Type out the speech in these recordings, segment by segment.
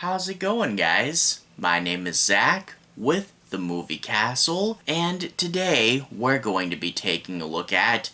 How's it going, guys? My name is Zach with the Movie Castle, and today we're going to be taking a look at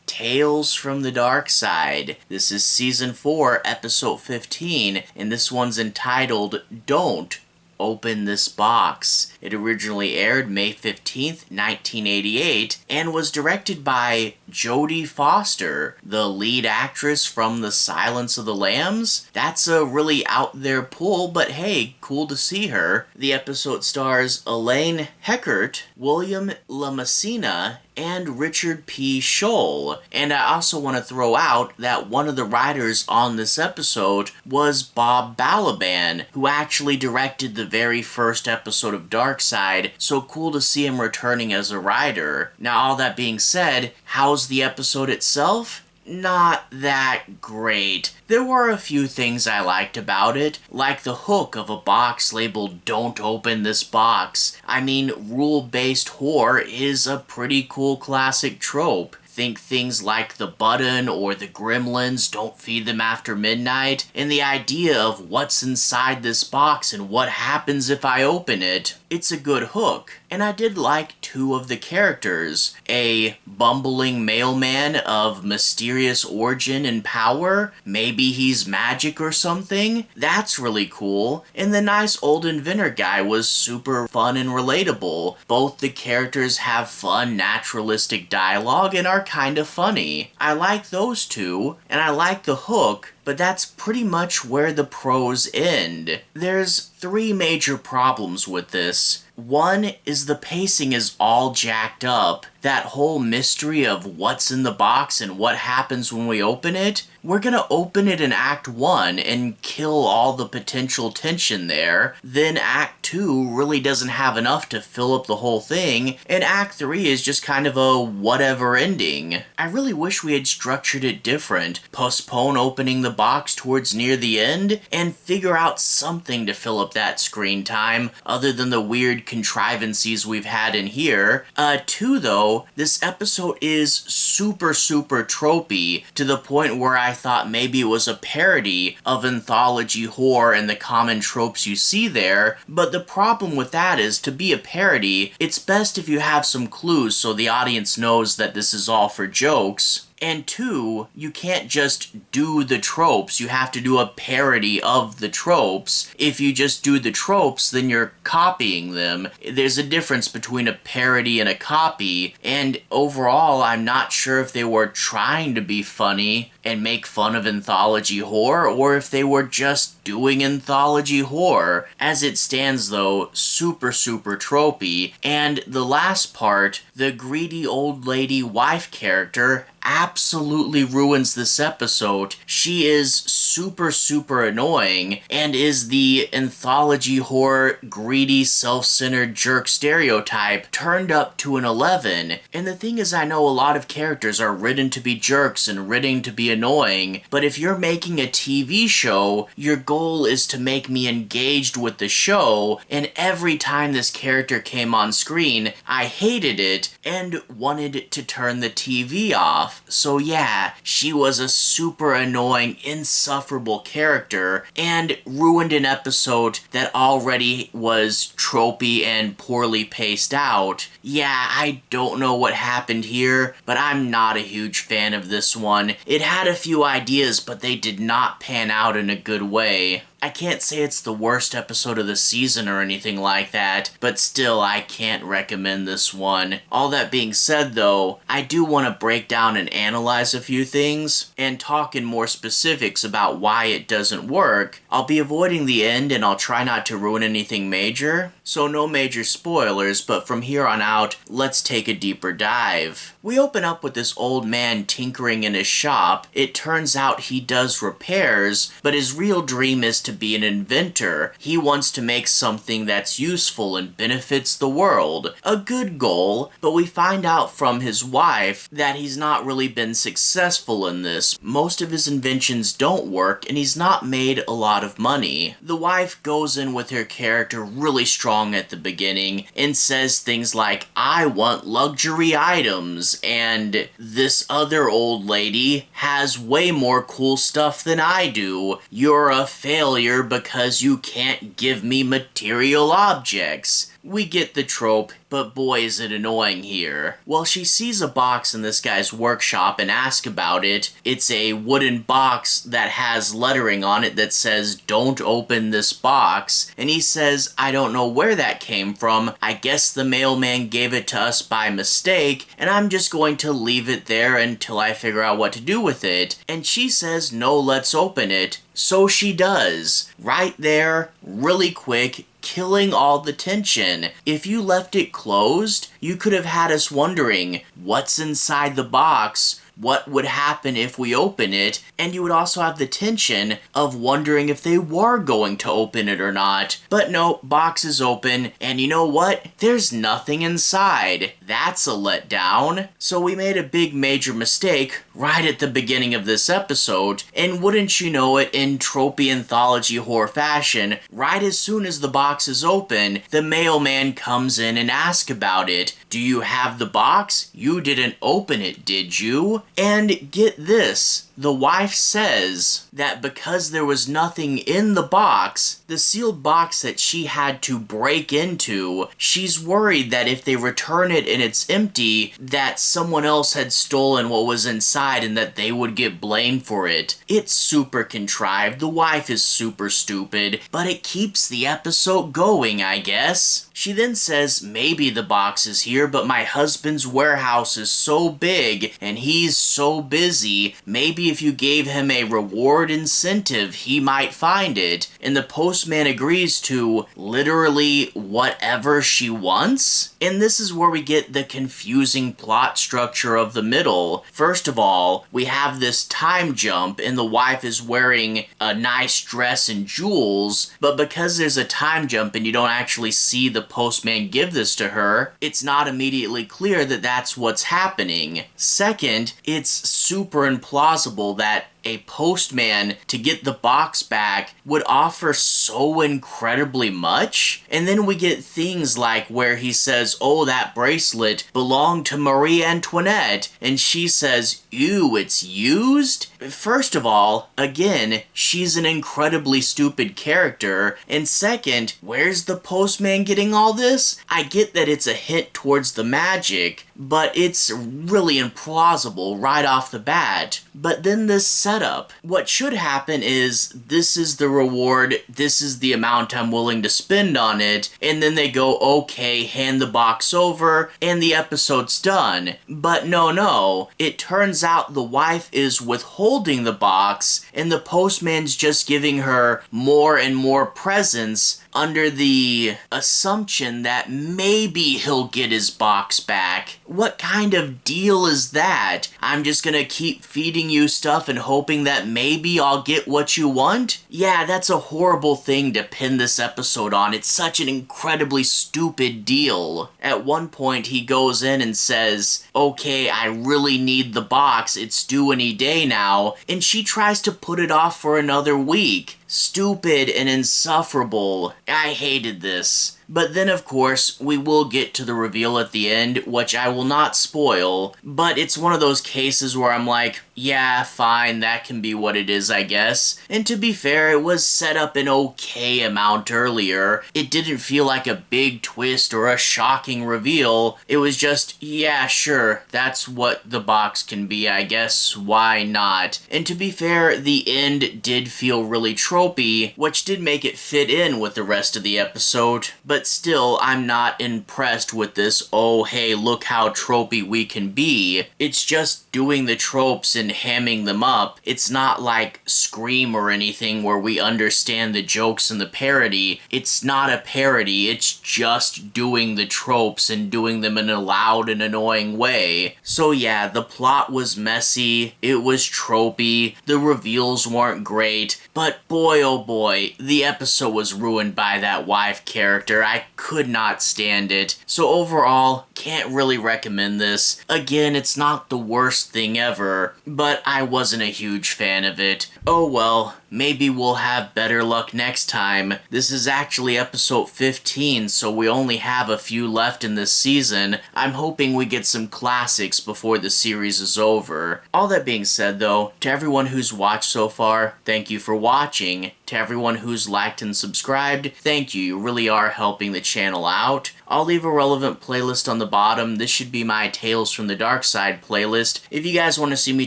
Tales from the Darkside. This is Season 4, Episode 15, and this one's entitled Don't Open This Box. It originally aired May 15th, 1988, and was directed by Jodie Foster, the lead actress from The Silence of the Lambs. That's a really out there pull, but hey, cool to see her. The episode stars Eileen Heckarty, William LeMassena, and Richard B. Shull. And I also want to throw out that one of the writers on this episode was Bob Balaban, who actually directed the very first episode of Darkside, so cool to see him returning as a writer. Now, all that being said, how's the episode itself? Not that great. There were a few things I liked about it, like the hook of a box labeled "Don't Open This Box." I mean, rule-based horror is a pretty cool classic trope. Think things like the button or the gremlins, don't feed them after midnight, and the idea of what's inside this box and what happens if I open it. It's a good hook. And I did like two of the characters. A bumbling mailman of mysterious origin and power. Maybe he's magic or something. That's really cool. And the nice old inventor guy was super fun and relatable. Both the characters have fun, naturalistic dialogue and are kind of funny. I like those two, and I like the hook, but that's pretty much where the pros end. There's three major problems with this. One is the pacing is all jacked up. That whole mystery of what's in the box and what happens when we open it, we're gonna open it in Act 1 and kill all the potential tension there. Then Act 2 really doesn't have enough to fill up the whole thing, and Act 3 is just kind of a whatever ending. I really wish we had structured it different. Postpone opening the box towards near the end, and figure out something to fill up that screen time, other than the weird contrivances we've had in here. Two, though, this episode is super tropey, to the point where I thought maybe it was a parody of anthology horror and the common tropes you see there, but the problem with that is, to be a parody, it's best if you have some clues so the audience knows that this is all for jokes. And two, you can't just do the tropes, you have to do a parody of the tropes. If you just do the tropes, then you're copying them. There's a difference between a parody and a copy, and overall, I'm not sure if they were trying to be funny and make fun of anthology horror, or if they were just doing anthology horror. As it stands, though, super tropey. And the last part, the greedy old lady wife character, absolutely ruins this episode. She is super annoying and is the anthology horror greedy self-centered jerk stereotype turned up to an 11. And the thing is, I know a lot of characters are written to be jerks and written to be annoying, but if you're making a TV show, your goal is to make me engaged with the show, and every time this character came on screen, I hated it and wanted to turn the TV off. So yeah, she was a super annoying, insufferable character, and ruined an episode that already was tropey and poorly paced out. Yeah, I don't know what happened here, but I'm not a huge fan of this one. It had a few ideas, but they did not pan out in a good way. I can't say it's the worst episode of the season or anything like that, but still, I can't recommend this one. All that being said, though, I do want to break down and analyze a few things, and talk in more specifics about why it doesn't work. I'll be avoiding the end, and I'll try not to ruin anything major, so no major spoilers, but from here on out, let's take a deeper dive. We open up with this old man tinkering in his shop. It turns out he does repairs, but his real dream is to be an inventor. He wants to make something that's useful and benefits the world. A good goal, but we find out from his wife that he's not really been successful in this. Most of his inventions don't work, and he's not made a lot of money. The wife goes in with her character really strong strong at the beginning and says things like, I want luxury items, and this other old lady has way more cool stuff than I do. You're a failure because you can't give me material objects. We get the trope, but boy is it annoying here. Well, she sees a box in this guy's workshop and asks about it. It's a wooden box that has lettering on it that says, don't open this box. And he says, I don't know where that came from. I guess the mailman gave it to us by mistake, and I'm just going to leave it there until I figure out what to do with it. And she says, no, let's open it. So she does. Right there, really quick, killing all the tension. If you left it closed, you could have had us wondering, what's inside the box? What would happen if we open it? And you would also have the tension of wondering if they were going to open it or not. But no, box is open, and you know what? There's nothing inside. That's a letdown. So we made a big major mistake right at the beginning of this episode, and wouldn't you know it, in tropey anthology horror fashion, right as soon as the box is open, the mailman comes in and asks about it. Do you have the box? You didn't open it, did you? And get this, the wife says that because there was nothing in the box, the sealed box that she had to break into, she's worried that if they return it and it's empty, that someone else had stolen what was inside and that they would get blamed for it. It's super contrived, the wife is super stupid, but it keeps the episode going, I guess. She then says, maybe the box is here, but my husband's warehouse is so big and he's so busy, maybe if you gave him a reward incentive, he might find it. And the postman agrees to literally whatever she wants. And this is where we get the confusing plot structure of the middle. First of all, we have this time jump and the wife is wearing a nice dress and jewels, but because there's a time jump and you don't actually see the postman give this to her, it's not immediately clear that that's what's happening. Second, it's super implausible that a postman, to get the box back, would offer so incredibly much. And then we get things like where he says, oh, that bracelet belonged to Marie Antoinette, and she says, ew, it's used? First of all, again, she's an incredibly stupid character, and second, where's the postman getting all this? I get that it's a hint towards the magic, but it's really implausible right off the bat. But then this setup. What should happen is, this is the reward, this is the amount I'm willing to spend on it, and then they go, okay, hand the box over, and the episode's done. But no, it turns out the wife is withholding the box, and the postman's just giving her more and more presents under the assumption that maybe he'll get his box back. What kind of deal is that? I'm just gonna keep feeding you stuff and hoping that maybe I'll get what you want? Yeah, that's a horrible thing to pin this episode on. It's such an incredibly stupid deal. At one point, he goes in and says, okay, I really need the box. It's due any day now. And she tries to put it off for another week. Stupid and insufferable. I hated this. But then, of course, we will get to the reveal at the end, which I will not spoil, but it's one of those cases where I'm like, yeah, fine, that can be what it is, I guess. And to be fair, it was set up an okay amount earlier. It didn't feel like a big twist or a shocking reveal. It was just, yeah, sure, that's what the box can be, I guess, why not? And to be fair, the end did feel really tropey, which did make it fit in with the rest of the episode, but still, I'm not impressed with this, oh hey, look how tropey we can be. It's just doing the tropes and hamming them up. It's not like Scream or anything where we understand the jokes and the parody. It's not a parody, it's just doing the tropes and doing them in a loud and annoying way. So yeah, the plot was messy, it was tropey, the reveals weren't great, but boy oh boy, the episode was ruined by that wife character. I could not stand it. So overall, can't really recommend this. Again, it's not the worst thing ever, but I wasn't a huge fan of it. Oh well, maybe we'll have better luck next time. This is actually episode 15, so we only have a few left in this season. I'm hoping we get some classics before the series is over. All that being said though, to everyone who's watched so far, thank you for watching. To everyone who's liked and subscribed, thank you. You really are helping the channel out. I'll leave a relevant playlist on the bottom. This should be my Tales from the Darkside playlist. If you guys want to see me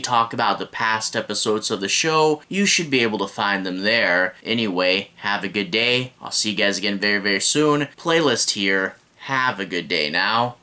talk about the past episodes of the show, you should be able to find them there. Anyway, have a good day. I'll see you guys again very, very soon. Playlist here. Have a good day now.